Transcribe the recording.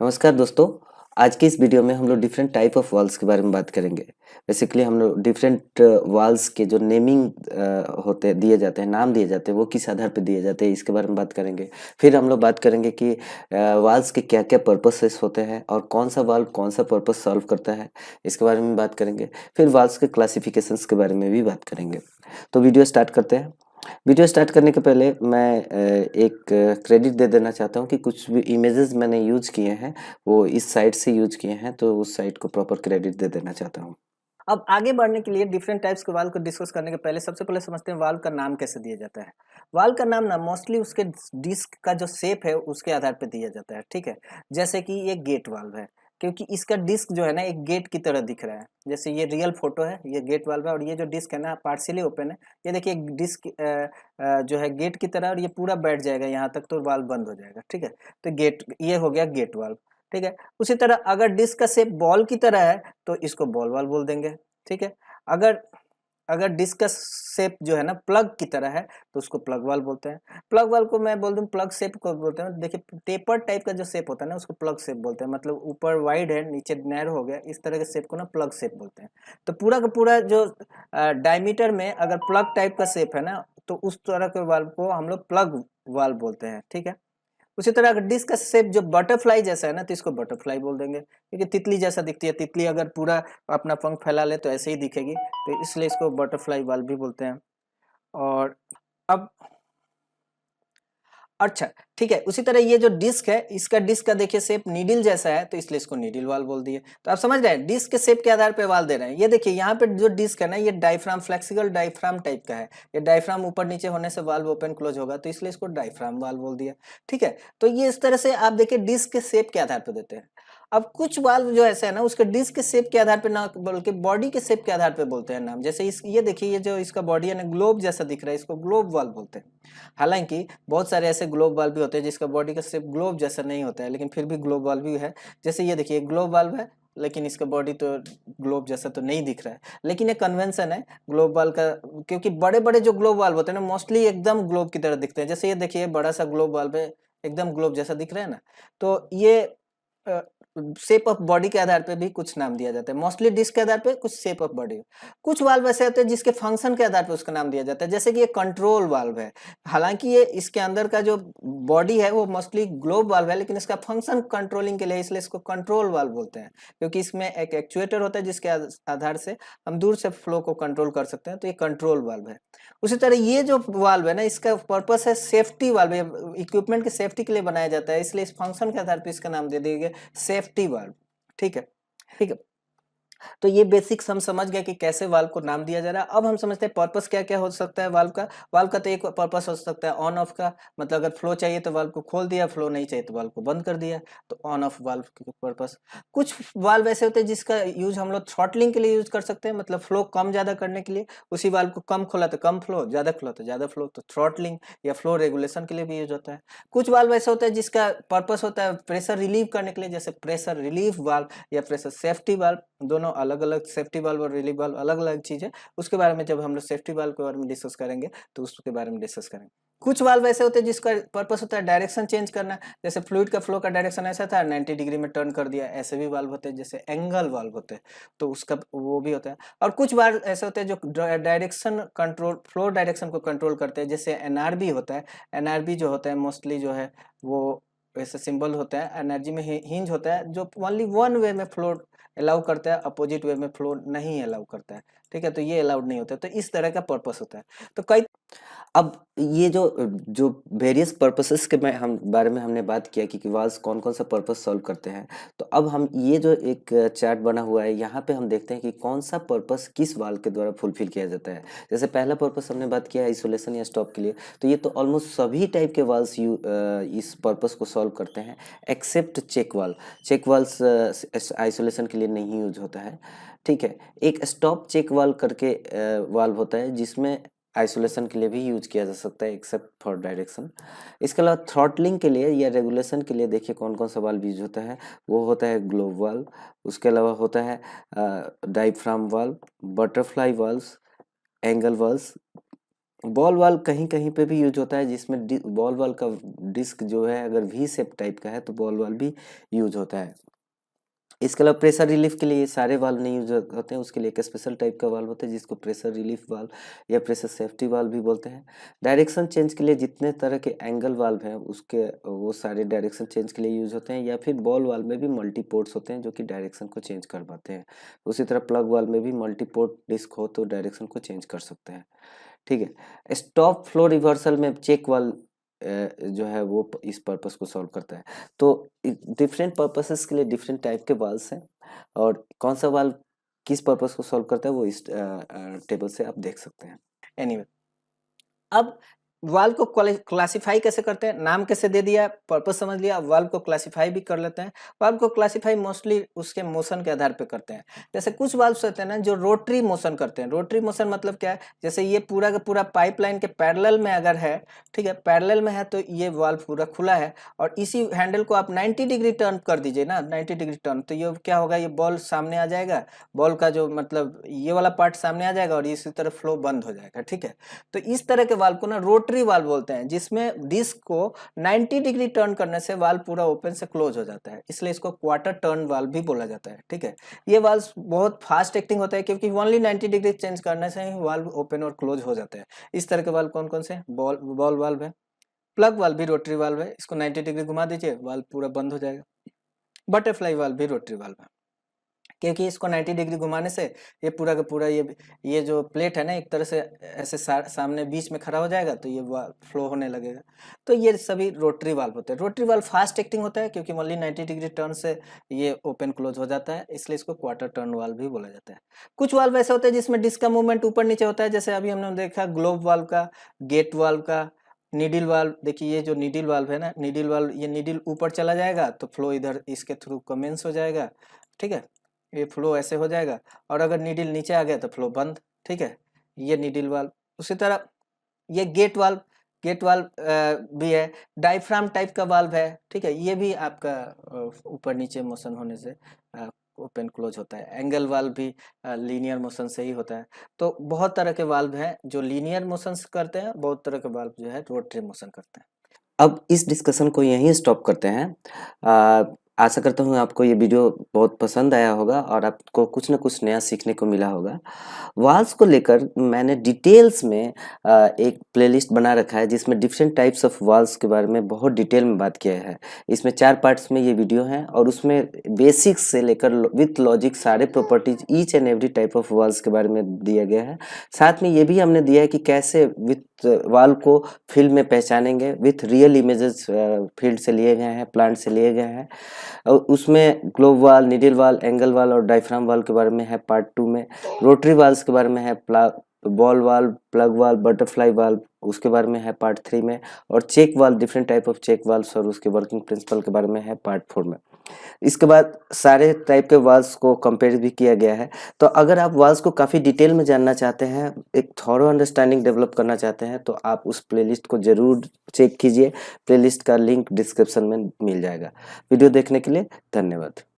नमस्कार दोस्तों। आज की इस वीडियो में हम लोग डिफरेंट टाइप ऑफ वॉल्स के बारे में बात करेंगे। बेसिकली हम लोग डिफरेंट वॉल्स के जो नेमिंग होते दिए जाते हैं, नाम दिए जाते हैं, वो किस आधार पे दिए जाते हैं, इसके बारे में बात करेंगे। फिर हम लोग बात करेंगे कि वॉल्स के क्या क्या पर्पसेस होते हैं और कौन सा वॉल्व कौन सा पर्पस सॉल्व करता है, इसके बारे में बात करेंगे। फिर वॉल्स के क्लासिफिकेशंस के बारे में भी बात करेंगे। तो वीडियो स्टार्ट करते हैं। वीडियो स्टार्ट करने के पहले मैं एक क्रेडिट दे देना चाहता हूँ कि कुछ भी इमेजेस मैंने यूज किए हैं वो इस साइट से यूज किए हैं, तो उस साइट को प्रॉपर क्रेडिट दे देना चाहता हूँ। अब आगे बढ़ने के लिए डिफरेंट टाइप्स के वाल्व को डिस्कस करने के पहले सबसे पहले समझते हैं वाल्व का नाम कैसे दिया जाता है। वाल्व का नाम ना मोस्टली उसके डिस्क का जो शेप है उसके आधार पर दिया जाता है, ठीक है। जैसे कि ये गेट वाल्व है, क्योंकि इसका डिस्क जो है ना एक गेट की तरह दिख रहा है। जैसे ये रियल फोटो है, ये गेट वाल्व है, और ये जो डिस्क है ना पार्शियली ओपन है। ये देखिए एक डिस्क जो है गेट की तरह, और ये पूरा बैठ जाएगा यहाँ तक तो वाल्व बंद हो जाएगा, ठीक है। तो गेट, ये हो गया गेट वाल्व, ठीक है। उसी तरह अगर डिस्क का शेप बॉल की तरह है तो इसको बॉल वाल्व बोल देंगे, ठीक है। अगर अगर डिस्क का शेप जो है ना प्लग की तरह है तो उसको प्लग वाल्व बोलते हैं। प्लग वाल्व को मैं बोल दूं प्लग शेप को बोलते हैं। देखिए टेपर टाइप का जो शेप होता है ना उसको प्लग शेप बोलते हैं, मतलब ऊपर वाइड है नीचे नैरो हो गया, इस तरह के शेप को ना प्लग शेप बोलते हैं। तो पूरा का पूरा जो डायमीटर में अगर प्लग टाइप का शेप है ना तो उस तरह के वाल्व को हम लोग प्लग वाल्व बोलते हैं, ठीक है। उसी तरह अगर डिस्क का शेप जो बटरफ्लाई जैसा है ना तो इसको बटरफ्लाई बोल देंगे, क्योंकि तितली जैसा दिखती है। तितली अगर पूरा अपना पंख फैला ले तो ऐसे ही दिखेगी, तो इसलिए इसको बटरफ्लाई वाल भी बोलते हैं। और अब अच्छा, ठीक है। उसी तरह ये जो डिस्क है इसका डिस्क का देखिए शेप नीडल जैसा है, तो इसलिए इसको नीडल वाल बोल दिए। तो आप समझ रहे हैं डिस्क के शेप के आधार पे वाल दे रहे हैं। ये देखिए यहाँ पे जो डिस्क है ना ये डायफ्राम, फ्लेक्सिबल डायफ्राम टाइप का है। ये डायफ्राम ऊपर नीचे होने से वाल्व ओपन क्लोज होगा, तो इसलिए इसको डायफ्राम वाल बोल दिया, ठीक है। तो ये इस तरह से आप देखिए डिस्क के शेप के आधार पर देते हैं। अब कुछ वाल्व जो ऐसा है ना उसके डिस्क के शेप के आधार पे ना बल्कि बॉडी के शेप के आधार पे बोलते हैं नाम। जैसे इस ये देखिए ये जो इसका बॉडी है ना ग्लोब जैसा दिख रहा है, इसको ग्लोब वाल्व बोलते हैं। हालांकि बहुत सारे ऐसे ग्लोब वाल्व भी होते हैं जिसका बॉडी का शेप ग्लोब जैसा नहीं होता है, लेकिन फिर भी ग्लोब वाल्व भी है। जैसे ये देखिए ग्लोब वाल्व है, लेकिन इसका बॉडी तो ग्लोब जैसा तो नहीं दिख रहा है, लेकिन ये कन्वेंशन है ग्लोब वाल्व का। क्योंकि बड़े बड़े जो ग्लोब वाल्व होते हैं ना मोस्टली एकदम ग्लोब की तरह दिखते हैं। जैसे ये देखिए बड़ा सा ग्लोब वाल्व है, एकदम ग्लोब जैसा दिख रहा है ना। तो ये शेप ऑफ बॉडी के आधार पे भी कुछ नाम दिया जाता है। मोस्टली डिस्क के आधार पे, कुछ शेप ऑफ बॉडी। कुछ वाल्व ऐसे होते हैं जिसके फंक्शन के आधार पे उसका नाम दिया जाता है। जैसे कि ये कंट्रोल वाल्व है, हालांकि ये इसके अंदर का जो बॉडी है वो मोस्टली ग्लोब वाल्व है, लेकिन इसका फंक्शन कंट्रोलिंग के लिए, इसलिए इसको कंट्रोल वाल्व बोलते हैं। क्योंकि इसमें एक एक्चुएटर होता है जिसके आधार से हम दूर से फ्लो को कंट्रोल कर सकते हैं, तो ये कंट्रोल वाल्व है। उसी तरह ये जो वाल्व है ना इसका पर्पस है सेफ्टी वाल्व, इक्विपमेंट की सेफ्टी के लिए बनाया जाता है, इसलिए इस फंक्शन के आधार पर इसका नाम दे दिया गया सेफ्टी वाल्व, ठीक है। ठीक है, तो ये बेसिक्स हम समझ गए कि कैसे वाल्व को नाम दिया जा रहा है। अब हम समझते हैं पर्पस क्या क्या हो सकता है वाल्व का। वाल्व का तो एक पर्पस हो सकता है ऑन ऑफ का, मतलब अगर फ्लो चाहिए तो वाल्व को खोल दिया, फ्लो नहीं चाहिए तो वाल्व को बंद कर दिया, तो ऑन ऑफ वाल्व की पर्पस। कुछ वाल्व ऐसे होते हैं जिसका यूज हम लोग थ्रॉटलिंग के लिए यूज कर सकते हैं, मतलब फ्लो कम ज्यादा करने के लिए। उसी वाल्व को कम खोला तो कम फ्लो, ज्यादा खोला तो ज्यादा फ्लो, तो थ्रॉटलिंग या फ्लो रेगुलेशन के लिए भी यूज होता है। कुछ वाल्व ऐसा होता है जिसका पर्पस होता है प्रेशर रिलीव करने के लिए, जैसे प्रेशर रिलीफ वाल्व या प्रेशर सेफ्टी वाल्व। दोनों अलग अलग, सेफ्टी वाल्व और रिलीफ वाल्व अलग अलग चीज है। उसके बारे में जब हम लोग सेफ्टी वाल्व के बारे में डिस्कस करेंगे तो उसके बारे में डिस्कस करेंगे। कुछ वाल्व ऐसे होते हैं जिसका पर्पस होता है डायरेक्शन चेंज करना, जैसे फ्लूइड का फ्लो का डायरेक्शन ऐसा था 90 डिग्री में टर्न कर दिया, ऐसे भी वाल्व होते हैं। जैसे एंगल वाल्व होते हैं, तो उसका वो भी होता है। और कुछ वाल्व ऐसे होते हैं जो डायरेक्शन कंट्रोल, फ्लो डायरेक्शन को कंट्रोल करते हैं, जैसे एनआरबी होता है। एनआरबी जो होता है मोस्टली जो है वो ऐसा सिंबल होता है, एनर्जी में हिंज होता है, जो ओनली वन वे में फ्लो अलाउ करता है, अपोजिट वे में फ्लो नहीं अलाउ करता है, ठीक है। तो ये अलाउड नहीं होता है, तो इस तरह का पर्पस होता है। तो कई अब ये जो वेरियस पर्पसेस के में हम बारे में हमने बात किया कि वाल्व्स कौन कौन सा पर्पस सॉल्व करते हैं। तो अब हम ये जो एक चार्ट बना हुआ है यहाँ पे हम देखते हैं कि कौन सा पर्पस किस वाल्व के द्वारा फुलफिल किया जाता है। जैसे पहला पर्पस हमने बात किया आइसोलेशन या स्टॉप के लिए, तो ये तो ऑलमोस्ट सभी टाइप के वाल्व्स इस पर्पस को सॉल्व करते हैं except check valve. Check valves isolation के लिए नहीं यूज होता है, ठीक है। एक स्टॉप चेक वाल्व करके वाल्व होता है जिसमें आइसोलेशन के लिए भी यूज किया जा सकता है एक्सेप्ट फॉर डायरेक्शन। इसके अलावा थ्रॉटलिंग के लिए या रेगुलेशन के लिए देखिए कौन कौन सा वाल्व यूज होता है। वो होता है ग्लोब वाल्व, उसके अलावा होता है diaphragm valve, butterfly valves, angle valves, ball valve कहीं कहीं पे भी यूज होता है, जिसमें बॉल वाल्व का डिस्क जो है अगर वी शेप टाइप का है तो बॉल वाल्व भी यूज होता है। इसके अलावा प्रेशर रिलीफ के लिए ये सारे वाल्व नहीं यूज होते हैं, उसके लिए एक स्पेशल टाइप का वाल्व होता है जिसको प्रेशर रिलीफ वाल्व या प्रेशर सेफ्टी वाल्व भी बोलते हैं। डायरेक्शन चेंज के लिए जितने तरह के एंगल वाल्व हैं उसके वो सारे डायरेक्शन चेंज के लिए यूज होते हैं, या फिर बॉल वाल्व में भी मल्टी पोर्ट्स होते हैं जो कि डायरेक्शन को चेंज कर पाते हैं। उसी तरह प्लग वाल्व में भी मल्टी पोर्ट डिस्क हो तो डायरेक्शन को चेंज कर सकते हैं। ठीक है। स्टॉप फ्लो रिवर्सल में चेक वाल्व जो है वो इस पर्पस को सॉल्व करता है। तो डिफरेंट पर्पसेस के लिए डिफरेंट टाइप के वाल्व्स हैं, और कौन सा वाल्व किस पर्पस को सॉल्व करता है वो इस टेबल से आप देख सकते हैं। एनीवे अब वाल्व को क्लासिफाई कैसे करते हैं, नाम कैसे दे दिया, पर्पस समझ लिया, वाल्व को क्लासिफाई भी कर लेते हैं। वाल्व को क्लासिफाई मोस्टली उसके मोशन के आधार पे करते हैं। जैसे कुछ वाल्व्स होते हैं ना जो रोटरी मोशन करते हैं। रोटरी मोशन मतलब क्या है, जैसे ये पूरा का पूरा पाइपलाइन के पैरेलल में अगर है, ठीक है, पैरेलल में है तो ये वाल्व पूरा खुला है, और इसी हैंडल को आप 90 डिग्री टर्न कर दीजिए ना, 90 डिग्री टर्न, तो ये क्या होगा, ये बॉल सामने आ जाएगा, बॉल का जो मतलब ये वाला पार्ट सामने आ जाएगा और इसी तरह फ्लो बंद हो जाएगा। ठीक है, तो इस तरह के वाल्व को ना रोटरी वाल्व बोलते हैं, जिसमें डिस्क को 90 डिग्री टर्न करने से वाल्व पूरा ओपन से क्लोज हो जाता है, इसलिए इसको क्वार्टर टर्न वाल्व भी बोला जाता है। ठीक है, ये वाल्व बहुत फास्ट एक्टिंग होता है क्योंकि ओनली 90 डिग्री चेंज करने से ही वाल्व ओपन और क्लोज हो जाते हैं। इस तरह के वाल्व कौन कौन से, बॉल वाल्व है, प्लग वाल्व भी रोटरी वाल्व है, इसको 90 डिग्री घुमा दीजिए वाल्व पूरा बंद हो जाएगा। बटरफ्लाई वाल्व भी रोटरी वाल्व है क्योंकि इसको 90 डिग्री घुमाने से ये पूरा का पूरा ये जो प्लेट है ना एक तरह से ऐसे सामने बीच में खड़ा हो जाएगा, तो ये फ्लो होने लगेगा। तो ये सभी रोटरी वाल्व होते हैं। रोटरी वाल्व फास्ट एक्टिंग होता है क्योंकि ओनली 90 डिग्री टर्न से ये ओपन क्लोज हो जाता है, इसलिए इसको क्वार्टर टर्न वाल्व भी बोला जाता है। कुछ वाल्व ऐसे होते हैं जिसमें डिस्क का मूवमेंट ऊपर नीचे होता है, जैसे अभी हमने देखा ग्लोब वाल्व का, गेट वाल्व का, नीडल वाल्व। देखिए ये जो नीडल वाल्व है ना, नीडल वाल्व, ये नीडल ऊपर चला जाएगा तो फ्लो इधर इसके थ्रू कमेंस हो जाएगा। ठीक है, ये फ्लो ऐसे हो जाएगा, और अगर नीडल नीचे आ गया तो फ्लो बंद। ठीक है, ये नीडल वाल्व। उसी तरह ये गेट वाल्व भी है, डायफ्राम टाइप का वाल्व है। ठीक है, ये भी आपका ऊपर नीचे मोशन होने से ओपन क्लोज होता है। एंगल वाल्व भी लीनियर मोशन से ही होता है। तो बहुत तरह के वाल्व हैं जो लीनियर मोशन करते हैं, बहुत तरह के वाल्व जो है रोटरी मोशन करते हैं। अब इस डिस्कशन को यहीं स्टॉप करते हैं। आशा करता हूँ आपको ये वीडियो बहुत पसंद आया होगा और आपको कुछ न कुछ नया सीखने को मिला होगा। वाल्व्स को लेकर मैंने डिटेल्स में एक प्लेलिस्ट बना रखा है जिसमें डिफरेंट टाइप्स ऑफ वाल्व्स के बारे में बहुत डिटेल में बात किया है। इसमें 4 पार्ट्स में ये वीडियो है और उसमें बेसिक्स से लेकर विथ लॉजिक सारे properties each and every type of valves के बारे में दिया गया है। साथ में ये भी हमने दिया है कि कैसे विथ वाल्व को फील्ड में पहचानेंगे विथ रियल इमेजेस फील्ड से लिए गए हैं, प्लांट से लिए गए हैं। और उसमें ग्लोब वाल, नीडल वाल, एंगल वाल और डायफ्राम वाल के बारे में है पार्ट 2 में। रोटरी वाल्व्स के बारे में है ball valve, plug valve, butterfly valve, उसके बारे में है पार्ट 3 में। और check valve, different type of check valves और उसके वर्किंग प्रिंसिपल के बारे में है पार्ट 4 में। इसके बाद सारे टाइप के वाल्व्स को कंपेयर भी किया गया है। तो अगर आप वाल्व्स को काफ़ी डिटेल में जानना चाहते हैं, एक थॉरो अंडरस्टैंडिंग डेवलप करना चाहते हैं, तो आप उस प्लेलिस्ट को ज़रूर चेक कीजिए। प्लेलिस्ट का लिंक डिस्क्रिप्शन में मिल जाएगा। वीडियो देखने के लिए धन्यवाद।